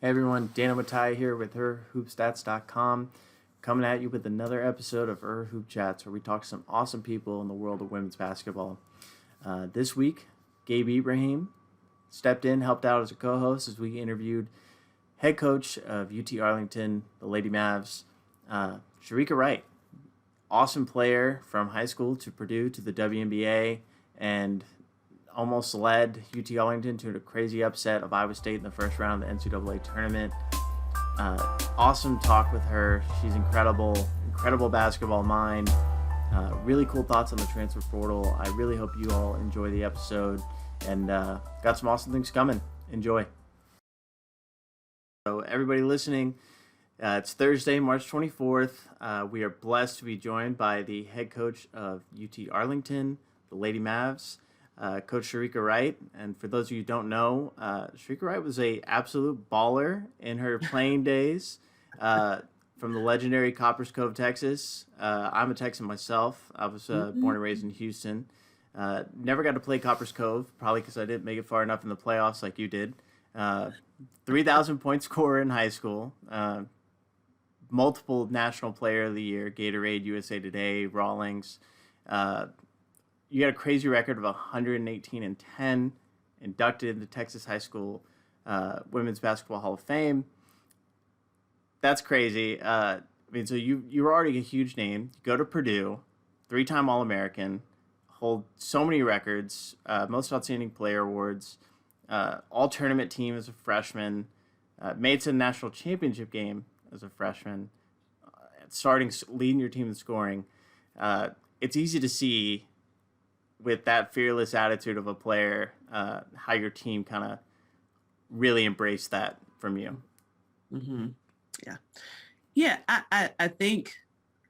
Hey everyone, Dano and Mataya here with HerHoopsChats.com, coming at you with another episode of HerHoopsChats, where we talk to some awesome people in the world of women's basketball. This week, Gabe Ibrahim stepped in, helped out as a co-host as we interviewed head coach of UT-Arlington, the Lady Mavs, Shereka Wright. Awesome player from high school to Purdue to the WNBA, and almost led UT-Arlington to a crazy upset of Iowa State in the first round of the NCAAW tournament. Awesome talk with her. She's incredible basketball mind. Really cool thoughts on the transfer portal. I really hope you all enjoy the episode, and got some awesome things coming. Enjoy. So everybody listening, it's Thursday, March 24th. We are blessed to be joined by the head coach of UT-Arlington, the Lady Mavs, Coach Shereka Wright. And for those of you who don't know, Shereka Wright was a absolute baller in her playing days, from the legendary Coppers Cove, Texas. I'm a Texan myself. I was born and raised in Houston. Never got to play Coppers Cove, probably because I didn't make it far enough in the playoffs like you did. 3,000 point scorer in high school. Multiple National Player of the Year, Gatorade, USA Today, Rawlings. You got a crazy record of 118 and 10, inducted into Texas High School Women's Basketball Hall of Fame. That's crazy. So you were already a huge name. You go to Purdue, 3-time All-American, hold so many records, most outstanding player awards, all-tournament team as a freshman, made it to the national championship game as a freshman, leading your team in scoring. It's easy to see with that fearless attitude of a player, how your team kind of really embraced that from you. Mm-hmm. Yeah. I think,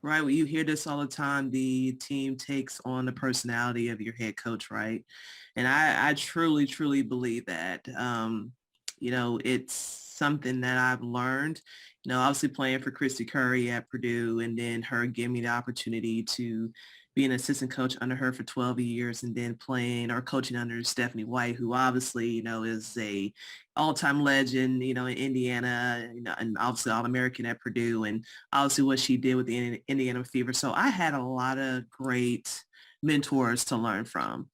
right, you hear this all the time, the team takes on the personality of your head coach, right? And I truly believe that. It's something that I've learned, obviously playing for Christy Curry at Purdue, and then her giving me the opportunity to be an assistant coach under her for 12 years, and then playing or coaching under Stephanie White, who obviously, is a all-time legend, in Indiana, and obviously All-American at Purdue, and obviously what she did with the Indiana Fever. So I had a lot of great mentors to learn from.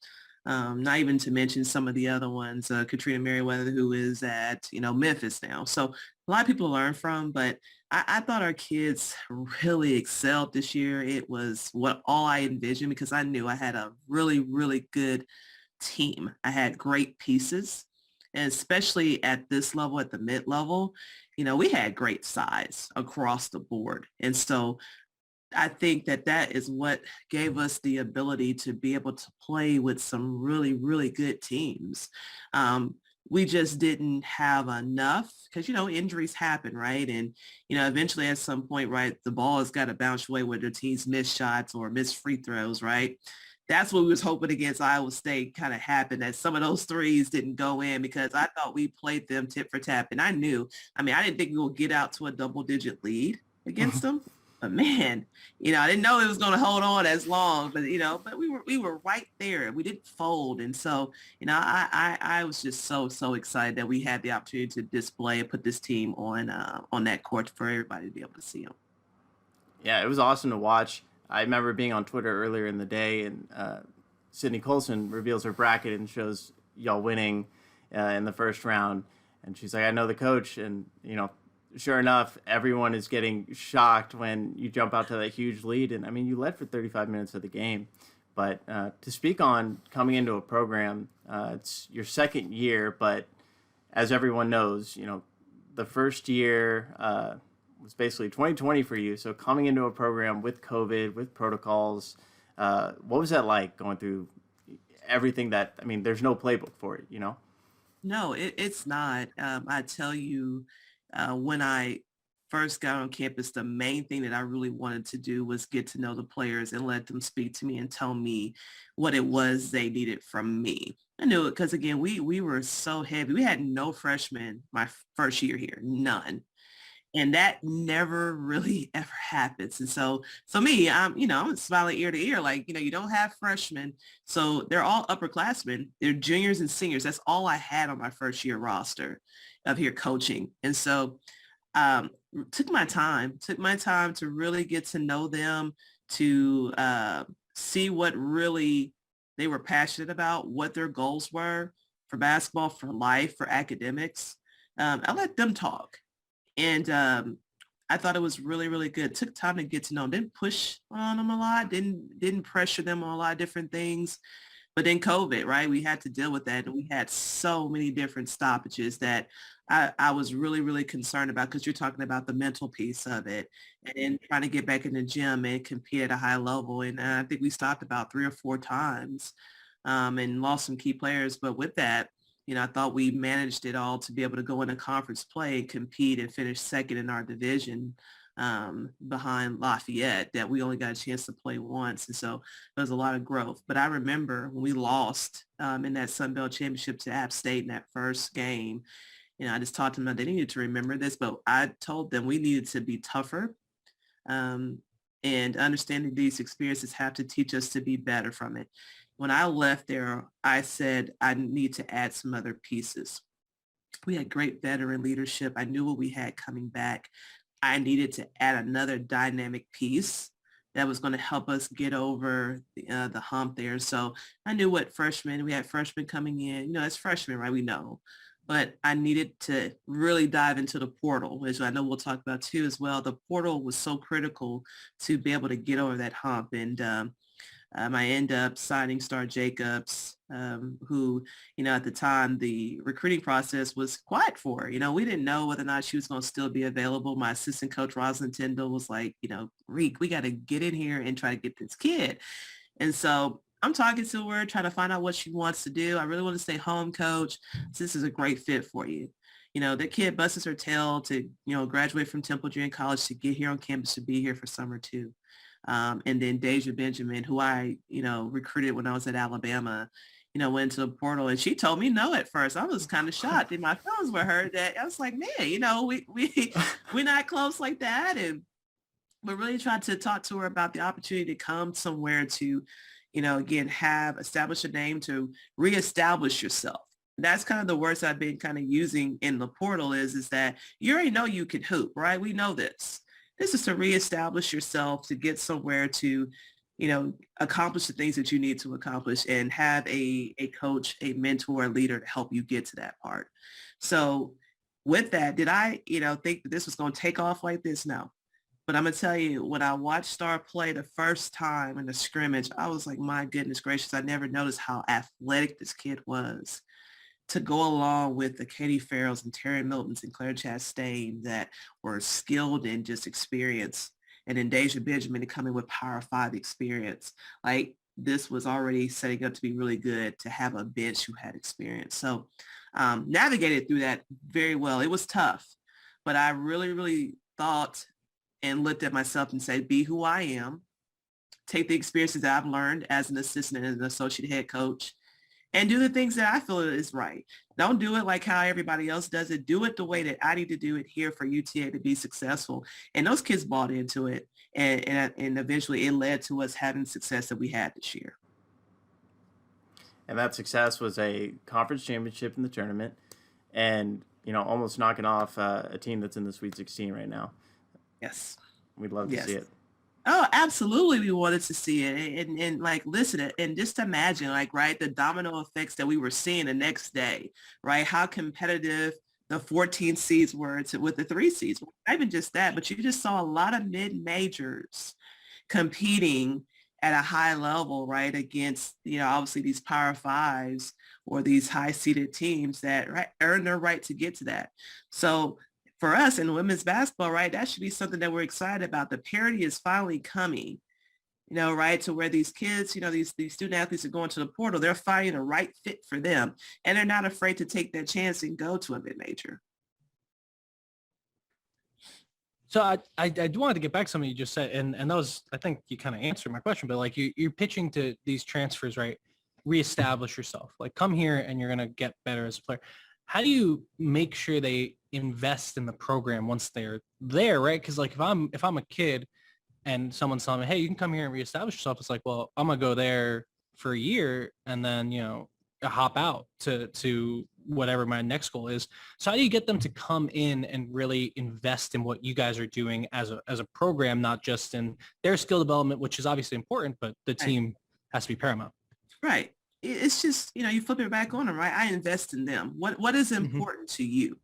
Not even to mention some of the other ones, Katrina Merriweather, who is at, Memphis now. So a lot of people to learn from, but I thought our kids really excelled this year. It was what all I envisioned, because I knew I had a really good team. I had great pieces, and especially at this level, at the mid-level, we had great size across the board. And so I think that is what gave us the ability to be able to play with some really good teams. We just didn't have enough because, injuries happen, right? And, eventually at some point, right, the ball has got to bounce away where the teams miss shots or miss free throws, right? That's what we was hoping against Iowa State kind of happened, that some of those threes didn't go in, because I thought we played them tip for tap. And I didn't think we would get out to a double-digit lead against them. But man, I didn't know it was going to hold on as long, but we were right there. We didn't fold. And so, I was just so excited that we had the opportunity to display and put this team on that court for everybody to be able to see them. Yeah, it was awesome to watch. I remember being on Twitter earlier in the day, and Sydney Colson reveals her bracket and shows y'all winning in the first round. And she's like, I know the coach. And, sure enough, everyone is getting shocked when you jump out to that huge lead. And, you led for 35 minutes of the game. But to speak on coming into a program, it's your second year, but as everyone knows, the first year was basically 2020 for you. So coming into a program with COVID, with protocols, what was that like, going through everything that, there's no playbook for it, No, it's not. I tell you, when I first got on campus, the main thing that I really wanted to do was get to know the players and let them speak to me and tell me what it was they needed from me. I knew it because, again, we were so heavy. We had no freshmen my first year here, none. And that never really ever happens. And so me, I'm smiling ear to ear, like, you don't have freshmen. So they're all upperclassmen. They're juniors and seniors. That's all I had on my first year roster. of here coaching. And so took my time to really get to know them, to see what really they were passionate about, what their goals were for basketball, for life, for academics. I let them talk. And I thought it was really, really good. Took time to get to know them. Didn't push on them a lot. Didn't pressure them on a lot of different things. But then COVID, right? We had to deal with that. And we had so many different stoppages that I was really, really concerned about, because you're talking about the mental piece of it and then trying to get back in the gym and compete at a high level. And I think we stopped about 3 or 4 times and lost some key players. But with that, I thought we managed it all to be able to go into conference play, compete, and finish second in our division behind Lafayette, that we only got a chance to play once. And so there was a lot of growth. But I remember when we lost in that Sun Belt Championship to App State in that first game, I just talked to them, they needed to remember this, but I told them we needed to be tougher, and understanding these experiences have to teach us to be better from it. When I left there, I said I need to add some other pieces. We had great veteran leadership. I knew what we had coming back. I needed to add another dynamic piece that was going to help us get over the hump there. So I knew we had freshmen coming in, as freshmen, right? We know. But I needed to really dive into the portal, which I know we'll talk about too as well. The portal was so critical to be able to get over that hump. And I end up signing Star Jacobs, who, at the time, the recruiting process was quiet for her. We didn't know whether or not she was going to still be available. My assistant coach, Rosalind Tyndall, was like, Reek, we got to get in here and try to get this kid. And so I'm talking to her, trying to find out what she wants to do. I really want to stay home, coach. This is a great fit for you. The kid busts her tail to, graduate from Temple Junior College to get here on campus, to be here for summer too. And then Deja Benjamin, who I, recruited when I was at Alabama, went to the portal, and she told me no at first. I was kind of shocked, and my feelings were hurt. That I was like, man, we're not close like that. And we're really trying to talk to her about the opportunity to come somewhere to, again, establish a name, to reestablish yourself. That's kind of the words I've been kind of using in the portal is that you already know you can hoop, right? We know this. This is to reestablish yourself, to get somewhere to, accomplish the things that you need to accomplish, and have a coach, a mentor, a leader to help you get to that part. So with that, did I, think that this was going to take off like this? No. But I'm going to tell you, when I watched Star play the first time in the scrimmage, I was like, my goodness gracious, I never noticed how athletic this kid was, to go along with the Katie Farrells and Terry Miltons and Claire Chastain that were skilled and just experienced. And then Deja Benjamin to come in with Power 5 experience. Like, this was already setting up to be really good, to have a bench who had experience. So navigated through that very well. It was tough, but I really, really thought and looked at myself and said, be who I am, take the experiences that I've learned as an assistant and an associate head coach, and do the things that I feel is right. Don't do it like how everybody else does it. Do it the way that I need to do it here for UTA to be successful. And those kids bought into it. And eventually it led to us having success that we had this year. And that success was a conference championship in the tournament, and, almost knocking off a team that's in the Sweet 16 right now. Yes. We'd love to see it. Oh, absolutely. We wanted to see it. And like, listen, and just imagine, like, right, the domino effects that we were seeing the next day, right? How competitive the 14 seeds were with the 3 seeds. Not even just that, but you just saw a lot of mid-majors competing at a high level, right, against, obviously these Power 5s or these high-seeded teams that earn their right to get to that. So for us in women's basketball, right, that should be something that we're excited about. The parity is finally coming, right, to where these kids, these student athletes are going to the portal. They're finding a right fit for them, and they're not afraid to take that chance and go to a mid-major. So I do want to get back to something you just said, and that was, I think you kind of answered my question, but like you're pitching to these transfers, right? Reestablish yourself, like come here and you're going to get better as a player. How do you make sure they invest in the program once they're there, right? Because like if I'm a kid and someone's telling me, hey, you can come here and reestablish yourself, it's like, well, I'm gonna go there for a year and then hop out to whatever my next goal is. So how do you get them to come in and really invest in what you guys are doing as a program, not just in their skill development, which is obviously important, but the team has to be paramount. Right. It's just, you flip it back on them, right? I invest in them. What is important to you?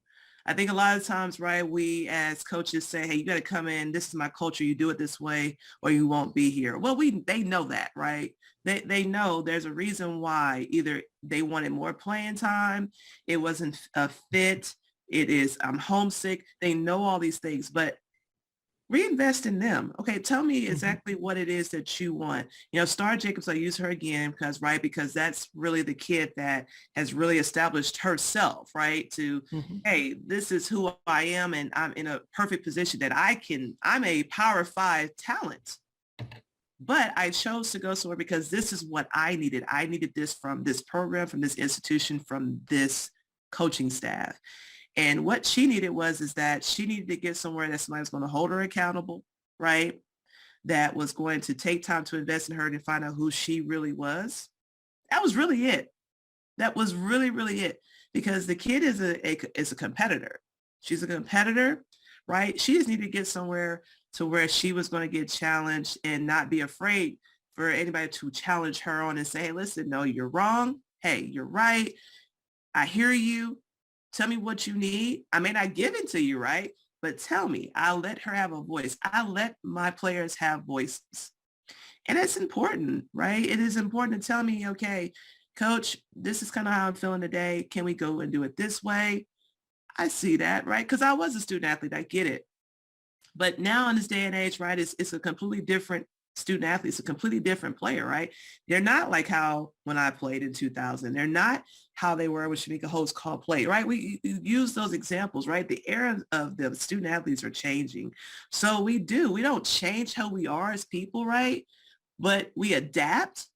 I think a lot of times, right, we as coaches say, hey, you got to come in. This is my culture. You do it this way or you won't be here. Well, they know that, right? They know there's a reason why either they wanted more playing time. It wasn't a fit. It is, I'm homesick. They know all these things, but reinvest in them. Okay, tell me exactly what it is that you want. Star Jacobs, I use her again because that's really the kid that has really established herself, right? To, hey, this is who I am and I'm in a perfect position that I'm a Power 5 talent. But I chose to go somewhere because this is what I needed. I needed this from this program, from this institution, from this coaching staff. And what she needed is that she needed to get somewhere that somebody was going to hold her accountable, right? That was going to take time to invest in her and find out who she really was. That was really it. That was really, really it. Because the kid is a competitor. She's a competitor, right? She just needed to get somewhere to where she was going to get challenged and not be afraid for anybody to challenge her on and say, hey, listen, no, you're wrong. Hey, you're right. I hear you. Tell me what you need. I may not give it to you, right? But tell me. I'll let her have a voice. I let my players have voices. And it's important, right? It is important to tell me, okay, coach, this is kind of how I'm feeling today. Can we go and do it this way? I see that, right? Because I was a student athlete. I get it. But now in this day and age, right, it's a completely different student athlete. It's a completely different player, right? They're not like how when I played in 2000. They're not how they were when Shereka Holtz called play, right? We use those examples, right? The era of the student athletes are changing. So we don't change how we are as people, right? But we adapt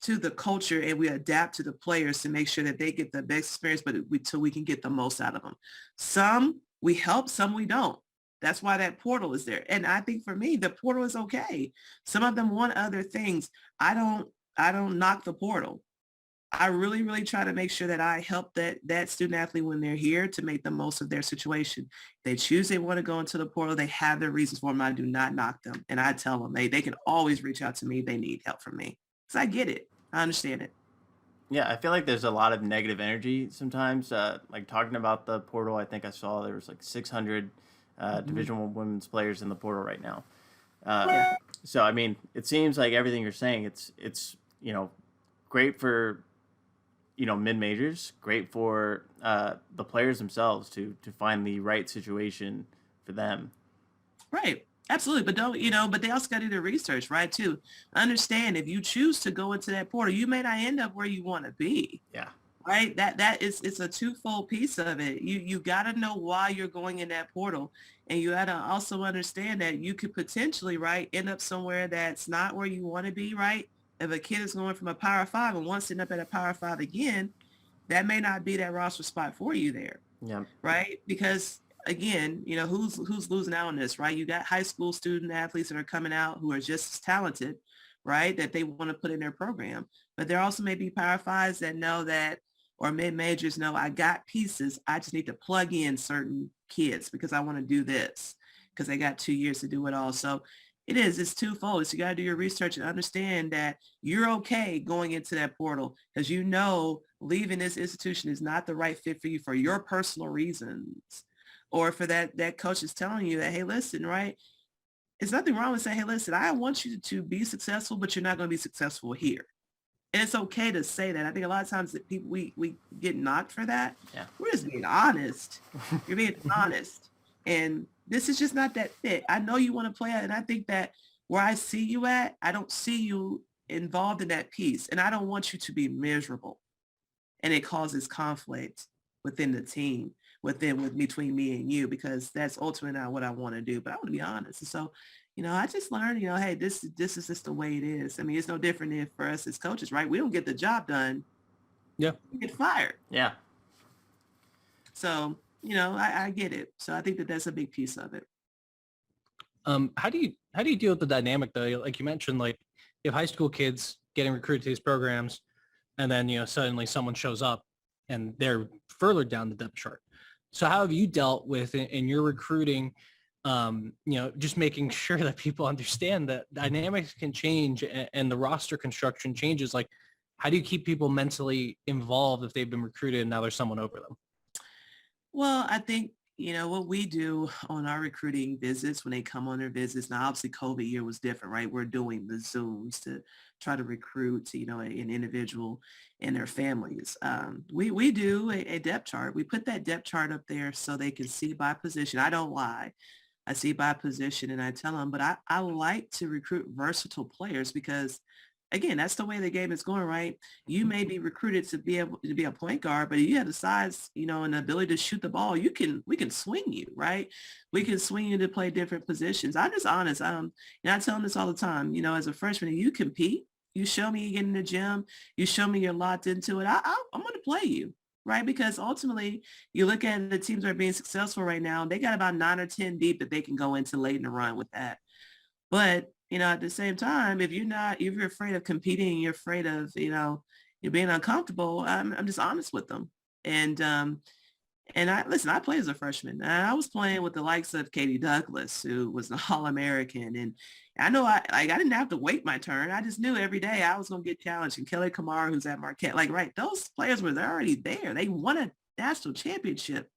to the culture and we adapt to the players to make sure that they get the best experience, but so we can get the most out of them. Some we help, some we don't. That's why that portal is there. And I think for me, the portal is okay. Some of them want other things. I don't knock the portal. I really, really try to make sure that I help that student athlete when they're here to make the most of their situation. They choose they want to go into the portal. They have their reasons for them. I do not knock them. And I tell them, they can always reach out to me if they need help from me. Because I get it. I understand it. Yeah, I feel like there's a lot of negative energy sometimes. Like talking about the portal, I think I saw there was like 600 Division I women's players in the portal right now. So, I mean, it seems like everything you're saying, it's great for, mid-majors, great for the players themselves to find the right situation for them. Right. Absolutely. But they also got to do their research, right, too. Understand if you choose to go into that portal, you may not end up where you want to be. Yeah. Right. It's a twofold piece of it. You got to know why you're going in that portal. And you got to also understand that you could potentially, right, end up somewhere that's not where you want to be, right? If a kid is going from a Power 5 and wants to end up at a Power 5 again, that may not be that roster spot for you there. Yeah. Right. Because again, who's losing out on this, right? You got high school student athletes that are coming out who are just as talented, right, that they want to put in their program. But there also may be Power 5s that know that, or mid-majors know, I got pieces. I just need to plug in certain kids because I want to do this because they got 2 years to do it all. So it's twofold. So you got to do your research and understand that you're okay going into that portal because leaving this institution is not the right fit for you for your personal reasons. Or for that coach is telling you that, hey, listen, right? There's nothing wrong with saying, hey, listen, I want you to be successful, but you're not going to be successful here. And it's okay to say that. I think a lot of times that people, we get knocked for that. Yeah. We're just being honest. You're being honest. And this is just not that fit. I know you want to play it. And I think that where I see you at, I don't see you involved in that piece. And I don't want you to be miserable. And it causes conflict within the team, between me and you, because that's ultimately not what I want to do. But I want to be honest. And so, I just learned, hey, this is just the way it is. I mean, it's no different if for us as coaches, right? We don't get the job done. Yeah. We get fired. Yeah. So, I get it. So I think that's a big piece of it. How do you deal with the dynamic though? Like you mentioned, like you have high school kids getting recruited to these programs and then, suddenly someone shows up and they're further down the depth chart. So how have you dealt with in your recruiting, just making sure that people understand that dynamics can change and the roster construction changes? Like, how do you keep people mentally involved if they've been recruited and now there's someone over them? Well, I think, what we do on our recruiting visits when they come on their visits, now obviously COVID year was different, right? We're doing the Zooms to try to recruit, an individual and their families. We do a depth chart. We put that depth chart up there so they can see by position. I don't lie. I see by position and I tell them, but I like to recruit versatile players because again, that's the way the game is going, right? You may be recruited to be able to be a point guard, but if you have the size, and the ability to shoot the ball, we can swing you, right? We can swing you to play different positions. I'm just honest. I tell them this all the time, as a freshman, you compete, you show me you get in the gym, you show me you're locked into it. I'm going to play you, right? Because ultimately you look at the teams that are being successful right now, they got about 9 or 10 deep that they can go into late in the run with that. But at the same time, if you're afraid of competing, you're afraid of, you're being uncomfortable, I'm just honest with them. And I play as a freshman. I was playing with the likes of Katie Douglas, who was an All-American. And I know I didn't have to wait my turn. I just knew every day I was going to get challenged. And Kelly Kamara, who's at Marquette, right, those players were already there. They won a national championship.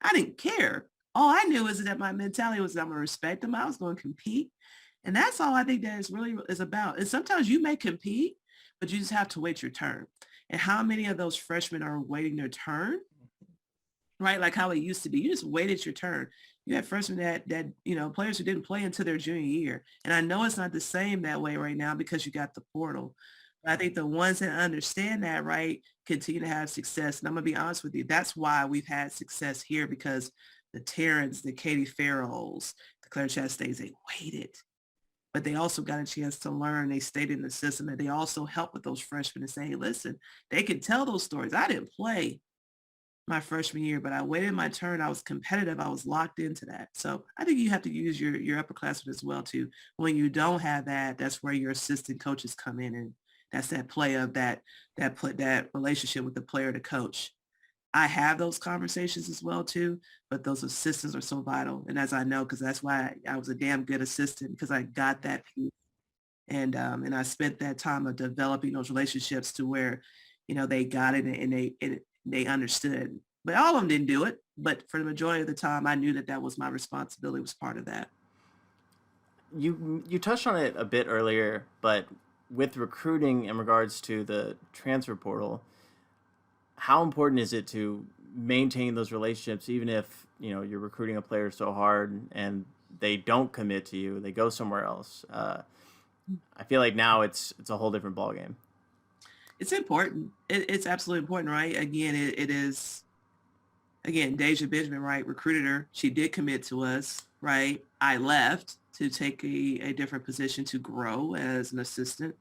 I didn't care. All I knew is that my mentality was that I'm going to respect them. I was going to compete. And that's all I think that is about. And sometimes you may compete, but you just have to wait your turn. And how many of those freshmen are waiting their turn, right? Like how it used to be. You just waited your turn. You had freshmen that players who didn't play until their junior year. And I know it's not the same that way right now because you got the portal. But I think the ones that understand that, right, continue to have success. And I'm going to be honest with you. That's why we've had success here because the Terrence, the Katie Farrells, the Claire Chastains, they waited. But they also got a chance to learn. They stayed in the system and they also helped with those freshmen and say, hey, listen, they can tell those stories. I didn't play my freshman year, but I waited my turn. I was competitive. I was locked into that. So I think you have to use your upperclassmen as well too. When you don't have that, that's where your assistant coaches come in, and that's that play of that relationship with the player to coach. I have those conversations as well too, but those assistants are so vital. And as I know, because that's why I was a damn good assistant because I got that piece. And I spent that time of developing those relationships to where, they got it and they understood. But all of them didn't do it. But for the majority of the time, I knew that was my responsibility, was part of that. You touched on it a bit earlier, but with recruiting in regards to the transfer portal, how important is it to maintain those relationships, even if, you're recruiting a player so hard and they don't commit to you, they go somewhere else? I feel like now it's a whole different ballgame. It's important. It's absolutely important, right? Again, it is, Deja Benjamin, right, recruited her. She did commit to us, right? I left to take a different position to grow as an assistant.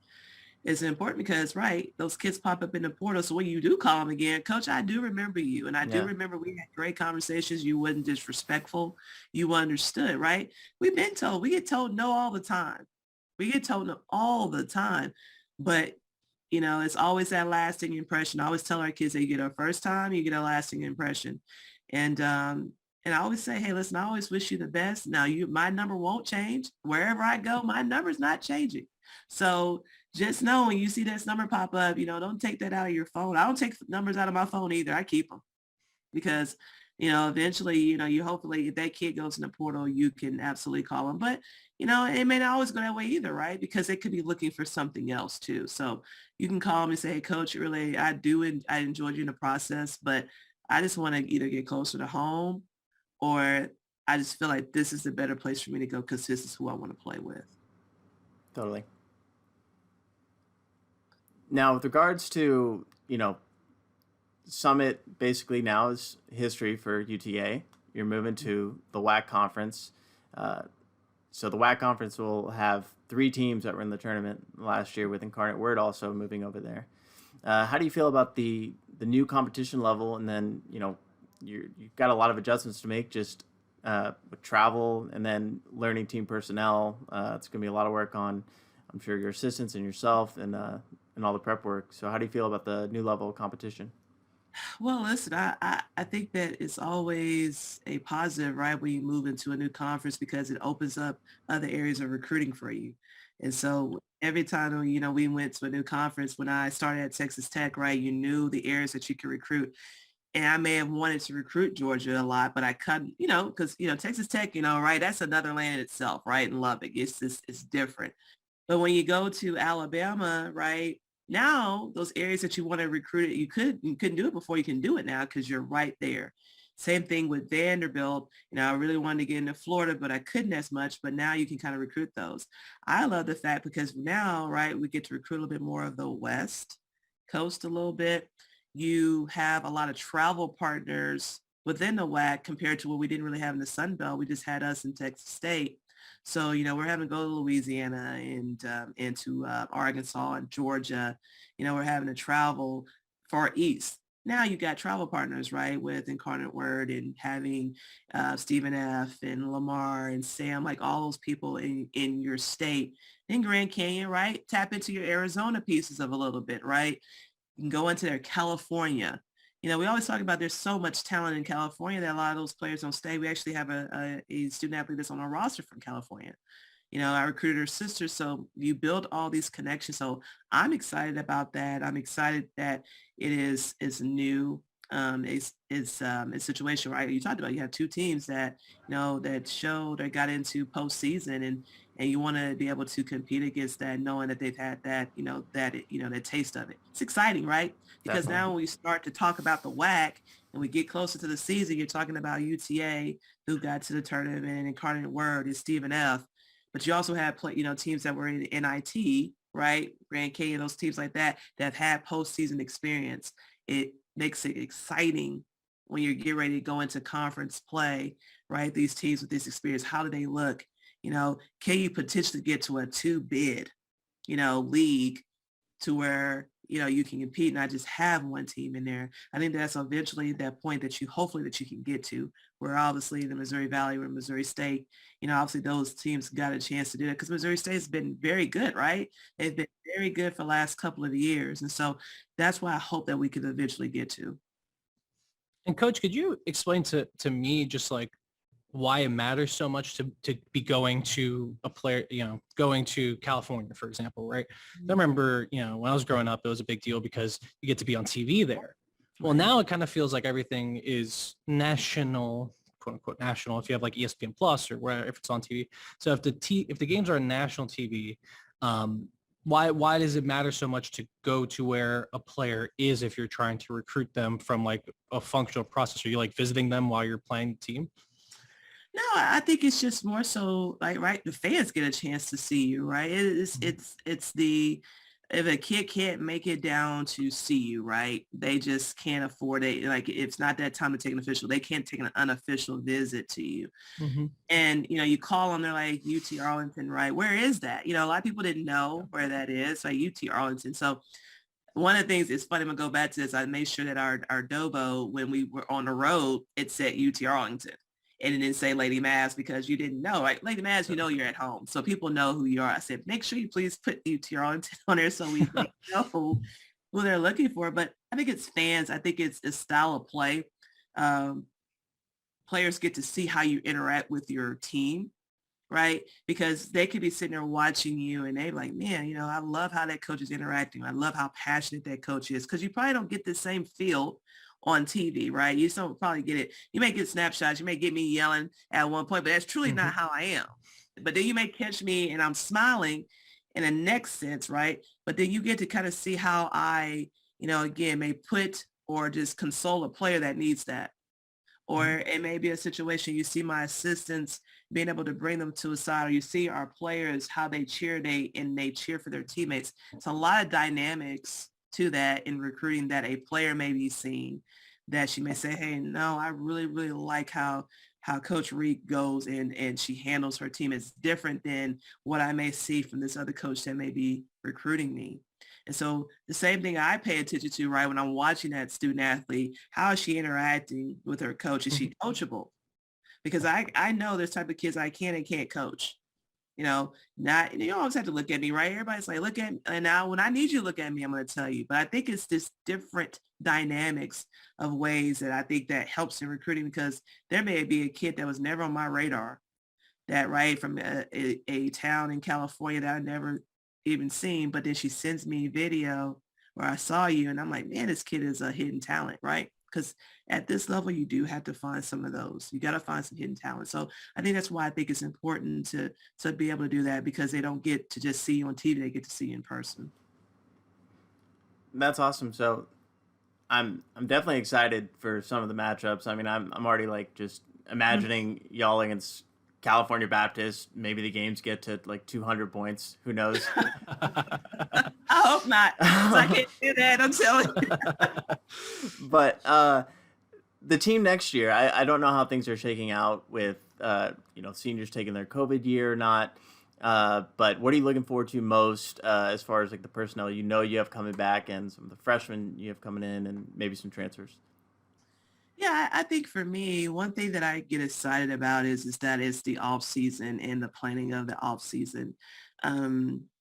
It's important because, right, those kids pop up in the portal. So when you do call them again, Coach, I do remember you. And I do remember we had great conversations. You wasn't disrespectful. You understood, right? We get told no all the time. We get told no all the time. But, it's always that lasting impression. I always tell our kids that you get a first time, you get a lasting impression. And I always say, hey, listen, I always wish you the best. Now, my number won't change. Wherever I go, my number's not changing. So just know when you see this number pop up, don't take that out of your phone. I don't take numbers out of my phone either. I keep them because, eventually, you hopefully if that kid goes in the portal, you can absolutely call them. But, it may not always go that way either, right? Because they could be looking for something else too. So you can call them and say, hey, Coach, really, I enjoyed you in the process, but I just want to either get closer to home or I just feel like this is the better place for me to go because this is who I want to play with. Totally. Now, with regards to, Summit basically now is history for UTA. You're moving to the WAC conference. So the WAC conference will have 3 teams that were in the tournament last year, with Incarnate Word also moving over there. How do you feel about the new competition level? And then, you've got a lot of adjustments to make just with travel and then learning team personnel. It's going to be a lot of work on, I'm sure, your assistants and yourself and all the prep work. So how do you feel about the new level of competition? Well, listen, I think that it's always a positive, right, when you move into a new conference because it opens up other areas of recruiting for you. And so every time, we went to a new conference, when I started at Texas Tech, right, you knew the areas that you could recruit. And I may have wanted to recruit Georgia a lot, but I couldn't, because, Texas Tech, right, that's another land in itself, right, in Lubbock. It's different. But when you go to Alabama, right, now those areas that you want to recruit, you couldn't do it before, you can do it now because you're right there. Same thing with Vanderbilt. I really wanted to get into Florida, but I couldn't as much, but now you can kind of recruit those. I love the fact because now, right, we get to recruit a little bit more of the West Coast a little bit. You have a lot of travel partners within the WAC compared to what we didn't really have in the Sun Belt. We just had us in Texas State. So, we're having to go to Louisiana and to Arkansas and Georgia. We're having to travel far east. Now you got travel partners, right, with Incarnate Word and having Stephen F. and Lamar and Sam, like all those people in your state. In Grand Canyon, right? Tap into your Arizona pieces of a little bit, right? You can go into their California. We always talk about there's so much talent in California that a lot of those players don't stay. We actually have a student athlete that's on our roster from California. I recruited her sister. So you build all these connections. So I'm excited about that. I'm excited that it's new. It's a situation, right? You talked about, you have two teams that, that got into postseason and you want to be able to compete against that, knowing that they've had that, that taste of it. It's exciting, right? Because Definitely. now when we start to talk about the WAC and we get closer to the season, you're talking about UTA who got to the tournament and Incarnate Word and Stephen F. But you also have teams that were in NIT, right? Grand Canyon, those teams like that have had postseason experience. It makes it exciting when you get ready to go into conference play, right? These teams with this experience, how do they look? Can you potentially get to a 2 bid, league to where, you can compete, not just have one team in there. I think that's eventually that point that hopefully that you can get to, where obviously the Missouri Valley or Missouri State, obviously those teams got a chance to do that because Missouri State has been very good, right? They've been very good for the last couple of years. And so that's why I hope that we could eventually get to. And Coach, could you explain to me just like why it matters so much to be going to a player, going to California, for example, right? I remember, when I was growing up, it was a big deal because you get to be on TV there. Well, now it kind of feels like everything is national, quote unquote national, if you have like ESPN Plus or where if it's on TV. So if the games are on national TV, why does it matter so much to go to where a player is if you're trying to recruit them from like a functional process? Are you like visiting them while you're playing the team? No, I think it's just more so like, right, the fans get a chance to see you, right? It's if a kid can't make it down to see you, right, they just can't afford it. Like, it's not that time to take an official. They can't take an unofficial visit to you. Mm-hmm. And, you call them, they're like, UT-Arlington, right? Where is that? A lot of people didn't know where that is, like UT-Arlington. So one of the things, it's funny, I'm going to go back to this. I made sure that our Dobo, when we were on the road, it said UT-Arlington. And it didn't say Lady Mavs because you didn't know, right? Lady Mavs, you're at home. So people know who you are. I said, make sure you please put UT-Arlington on there so we know who they're looking for. But I think it's fans. I think it's a style of play. Players get to see how you interact with your team, right? Because they could be sitting there watching you and they're like, man, I love how that coach is interacting. I love how passionate that coach is. Because you probably don't get the same feel on TV, right? You don't probably get it. You may get snapshots. You may get me yelling at one point, but that's truly not how I am. But then you may catch me and I'm smiling in a next sense, right? But then you get to kind of see how I, again, may put or just console a player that needs that. Or it may be a situation you see my assistants being able to bring them to a side, or you see our players, how they cheer, they cheer for their teammates. It's a lot of dynamics to that in recruiting that a player may be seeing that she may say, hey, no, I really, really like how Coach Reed goes and she handles her team. It's different than what I may see from this other coach that may be recruiting me. And so the same thing I pay attention to, right, when I'm watching that student athlete, how is she interacting with her coach? Is she coachable? Because I know there's type of kids I can and can't coach. Not, you always have to look at me, right? Everybody's like, look at me. And now when I need you to look at me, I'm going to tell you. But I think it's this different dynamics of ways that I think that helps in recruiting, because there may be a kid that was never on my radar, that right from a town in California that I never even seen, but then she sends me a video where I saw you and I'm like, man, this kid is a hidden talent, right? Because at this level, you do have to find some of those. You got to find some hidden talent. So I think that's why I think it's important to be able to do that, because they don't get to just see you on TV. They get to see you in person. That's awesome. So I'm definitely excited for some of the matchups. I mean, I'm already like just imagining y'all against California Baptist. Maybe the games get to like 200 points. Who knows? I hope not. I can't do that. I'm telling you. But the team next year, I don't know how things are shaking out with seniors taking their COVID year or not. But what are you looking forward to most as far as like the personnel you have coming back and some of the freshmen you have coming in and maybe some transfers? Yeah, I think for me, one thing that I get excited about is that it's the off season and the planning of the off season,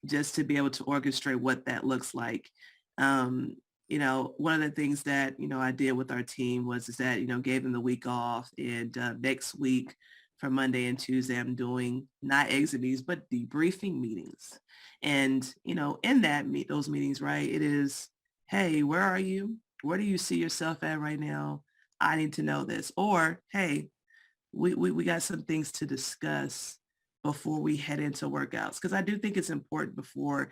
just to be able to orchestrate what that looks like. One of the things that, I did with our team was that, gave them the week off, and next week for Monday and Tuesday, I'm doing not exit meetings, but debriefing meetings. And, in those meetings, right, it is, hey, where are you? Where do you see yourself at right now? I need to know this. Or, hey, we got some things to discuss before we head into workouts. Because I do think it's important before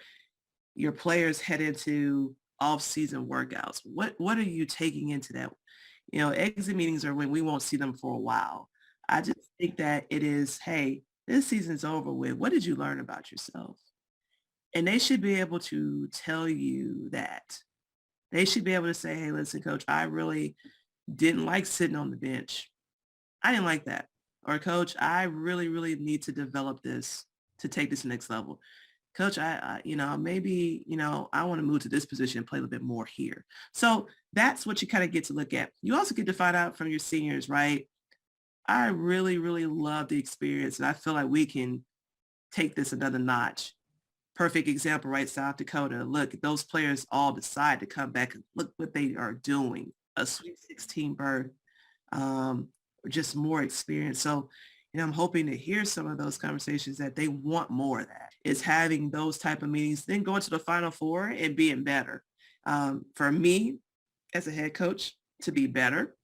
your players head into off-season workouts. What are you taking into that? Exit meetings are when we won't see them for a while. I just think that it is, hey, this season's over with. What did you learn about yourself? And they should be able to tell you that. They should be able to say, hey, listen, coach, I really didn't like sitting on the bench. I didn't like that. Or coach, I really, really need to develop this to take this next level. Coach, I maybe, I want to move to this position and play a little bit more here. So that's what you kind of get to look at. You also get to find out from your seniors, right? I really, really love the experience, and I feel like we can take this another notch. Perfect example, right? South Dakota. Look, those players all decide to come back and look what they are doing. A Sweet 16 berth, just more experience. So, I'm hoping to hear some of those conversations that they want more of that. Is having those type of meetings, then going to the Final Four and being better. For me, as a head coach, to be better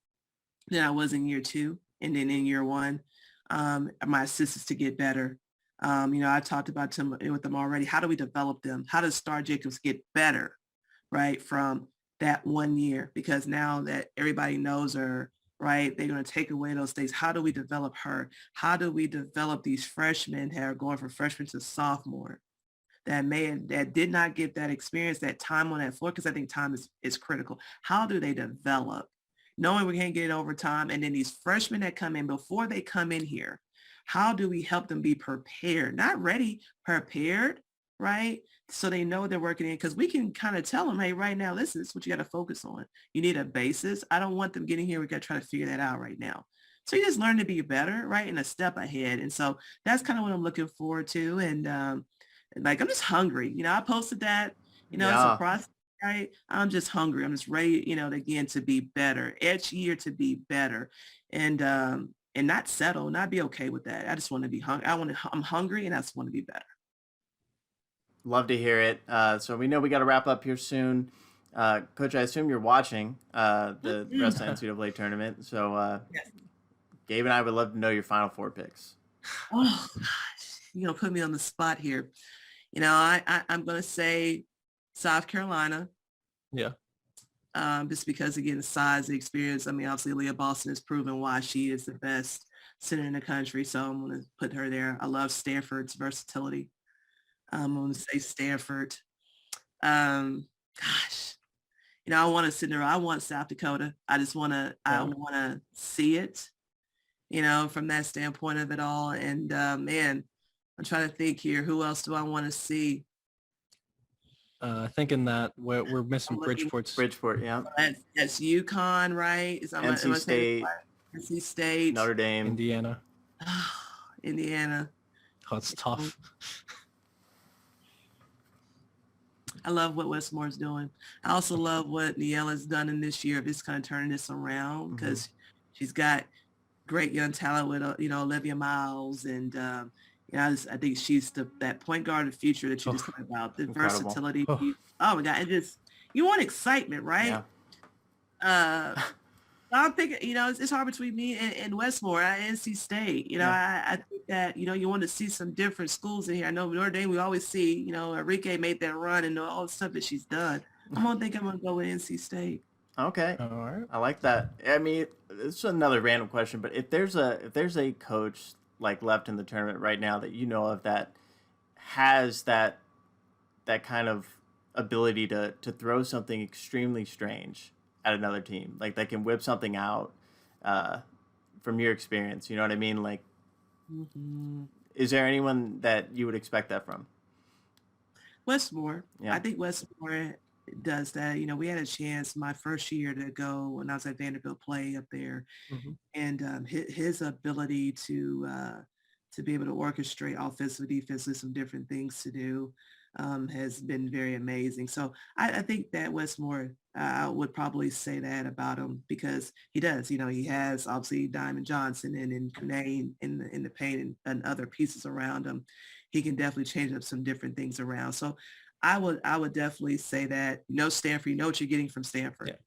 than I was in year 2, and then in year 1, my assistants to get better. I talked about with them already. How do we develop them? How does Star Jacobs get better, right, from that 1 year? Because now that everybody knows her, right, they're going to take away those things. How do we develop her? How do we develop these freshmen that are going from freshman to sophomore that did not get that experience, that time on that floor? Because I think time is critical. How do they develop? Knowing we can't get it over time. And then these freshmen that come in, before they come in here, how do we help them be prepared? Not ready, prepared, right? So they know they're working in, because we can kind of tell them, hey, right now, listen, this is what you got to focus on. You need a basis. I don't want them getting here. We got to try to figure that out right now. So you just learn to be better, right? And a step ahead. And so that's kind of what I'm looking forward to. And I'm just hungry. I posted that, it's a process. Right? I'm just hungry. I'm just ready, again, to be better, each year to be better, and not settle, not be okay with that. I just want to be hungry. I'm hungry, and I just want to be better. Love to hear it. So we know we got to wrap up here soon. Coach, I assume you're watching the rest of the NCAA tournament. So yes. Gabe and I would love to know your Final Four picks. Oh, gosh. Put me on the spot here. I'm going to say South Carolina. Yeah. Just because, again, the size, the experience. I mean, obviously, Leah Boston has proven why she is the best center in the country. So I'm going to put her there. I love Stanford's versatility. I'm going to say Stanford. Gosh, I want to sit there. I want South Dakota. I just want to, I want to see it, from that standpoint of it all. And man, I'm trying to think here. Who else do I want to see? Thinking that we're missing Bridgeport, yeah. That's UConn, right? NC State. NC State. Notre Dame. Indiana. Indiana. Oh, it's tough. I love what Westmore's doing. I also love what Niela's done in this year of just kind of turning this around because she's got great young talent with, Olivia Miles. And, I think she's that point guard of the future that you just talked about, the Incredible. versatility. Oh my God. And just, you want excitement, right? Yeah. I'm thinking, it's hard between me and Westmore, NC State. I think that, you want to see some different schools in here. I know Notre Dame, we always see, Enrique made that run and all the stuff that she's done. I'm going to go with NC State. Okay. All right. I like that. I mean, it's another random question, but if there's a coach like left in the tournament right now that you know of that has that kind of ability to throw something extremely strange at another team, like they can whip something out from your experience, you know what I mean? Like, is there anyone that you would expect that from? Westmore. Yeah. I think Westmore does that. We had a chance my first year to go when I was at Vanderbilt play up there, and his ability to be able to orchestrate offensively, defensively, some different things to do has been very amazing. So I think that Westmore, would probably say that about him because he does. He has obviously Diamond Johnson and Kunane in the paint and other pieces around him. He can definitely change up some different things around. So I would definitely say that, Stanford, you know what you're getting from Stanford.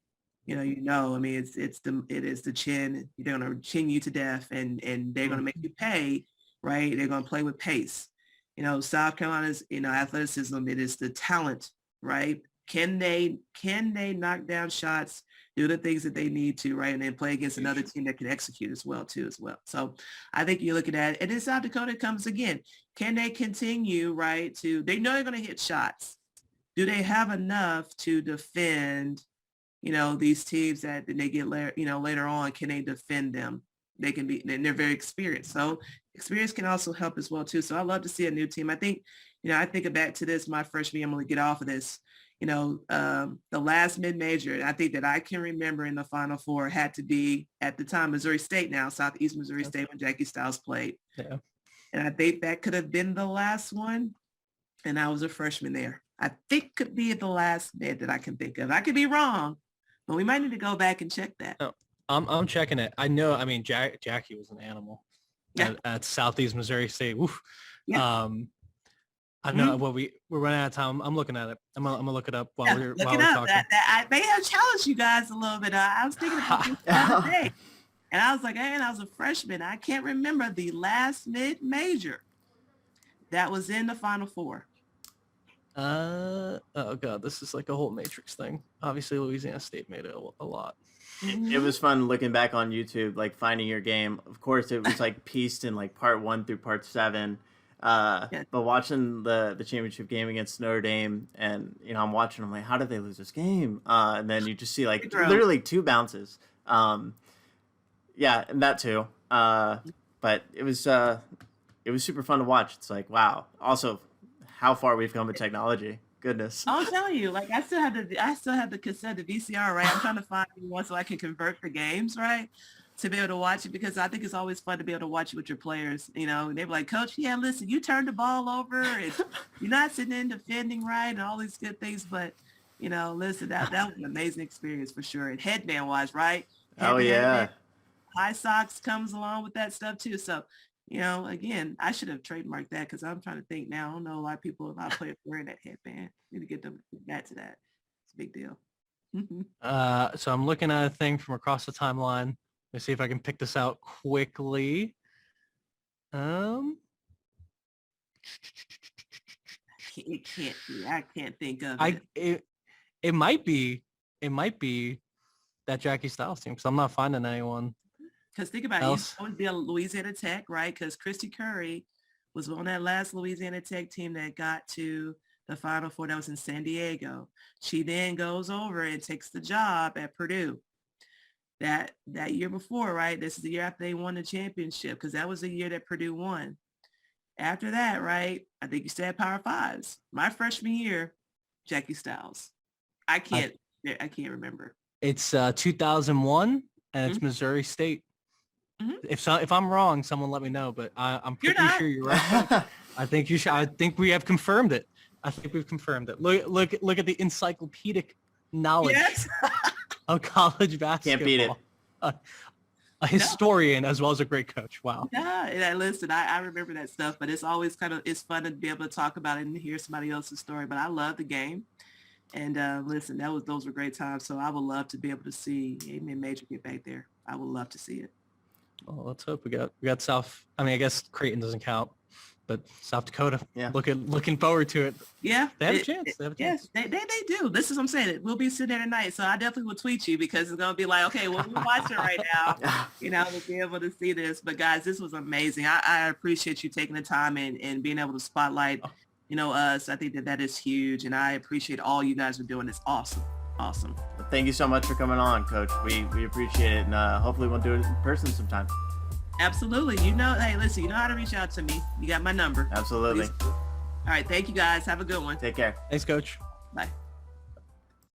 Yeah. I mean, it is the chin. They're going to chin you to death and they're going to make you pay, right? They're going to play with pace. South Carolina's, athleticism, it is the talent, right? Can they knock down shots, do the things that they need to, right? And then play against another team that can execute as well. So I think you're looking at it. And in South Dakota comes again. Can they continue, right, they know they're going to hit shots. Do they have enough to defend, these teams that they get later on? Can they defend them? They can be, and they're very experienced. So experience can also help as well too. So I love to see a new team. I think, I think back to this, my freshman year, I'm going to get off of this. The last mid-major, I think that I can remember in the Final Four had to be at the time Missouri State, now Southeast Missouri State, when Jackie Stiles played. Yeah. And I think that could have been the last one. And I was a freshman there. I think could be the last mid that I can think of. I could be wrong, but we might need to go back and check that. No, I'm checking it. I know. I mean, Jackie was an animal at Southeast Missouri State. Woof. Yeah. I know. Well, we're running out of time. I'm looking at it. I'm gonna look it up while we're talking. I may have challenged you guys a little bit. I was thinking about this the other day, and I was like, I was a freshman. I can't remember the last mid-major that was in the Final Four. Oh god, this is like a whole Matrix thing. Obviously, Louisiana State made it a lot. It was fun looking back on YouTube, like finding your game. Of course, it was like pieced in like part 1 through part 7. But watching the championship game against Notre Dame, and I'm watching, I'm like, how did they lose this game? And then you just see like literally 2 bounces. And that too. But it was super fun to watch. It's like, wow. Also, how far we've come with technology. Goodness. I'll tell you, like I still have the cassette, the VCR, right? I'm trying to find one so I can convert the games, right? To be able to watch it, because I think it's always fun to be able to watch it with your players. And they're like, Coach, listen, you turned the ball over and you're not sitting in defending right and all these good things. But, listen, that was an amazing experience for sure. And headband wise, right? Headband, High socks comes along with that stuff too. So, again, I should have trademarked that because I'm trying to think now. I don't know a lot of people about players wearing that headband. Need to get them back to that. It's a big deal. So I'm looking at a thing from across the timeline. Let me see if I can pick this out quickly. It can't be. I can't think of it. It might be that Jackie Stiles team, because I'm not finding anyone. Because think about it, it would be a Louisiana Tech, right? Because Christy Curry was on that last Louisiana Tech team that got to the Final Four. That was in San Diego. She then goes over and takes the job at Purdue. That year before, right? This is the year after they won the championship, because that was the year that Purdue won. After that, right, I think you said Power Fives. My freshman year, Jackie Stiles. I can't remember. It's 2001, and it's Missouri State. If I'm wrong, someone let me know, but I'm pretty sure you're right. I think you should. I think we have confirmed it. I think we've confirmed it. Look at the encyclopedic knowledge of college basketball. Can't beat it. A historian as well as a great coach. Wow. Yeah, and listen, I remember that stuff, but it's always it's fun to be able to talk about it and hear somebody else's story. But I love the game. And listen, those were great times. So I would love to be able to see Amen Major get back there. I would love to see it. Well, let's hope we got South. I mean, I guess Creighton doesn't count, but South Dakota. Yeah. Looking forward to it. Yeah, they have a chance. Yes, they do. This is what I'm saying. We'll be sitting there tonight, so I definitely will tweet you because it's gonna be like, okay, well, we're watching right now. We'll be able to see this. But guys, this was amazing. I appreciate you taking the time and being able to spotlight, us. I think that is huge, and I appreciate all you guys are doing. It's awesome. Awesome. Well, thank you so much for coming on, Coach. We appreciate it, and hopefully we'll do it in person sometime. Absolutely. Hey, listen, you know how to reach out to me. You got my number. Absolutely. Please. All right. Thank you, guys. Have a good one. Take care. Thanks, Coach. Bye.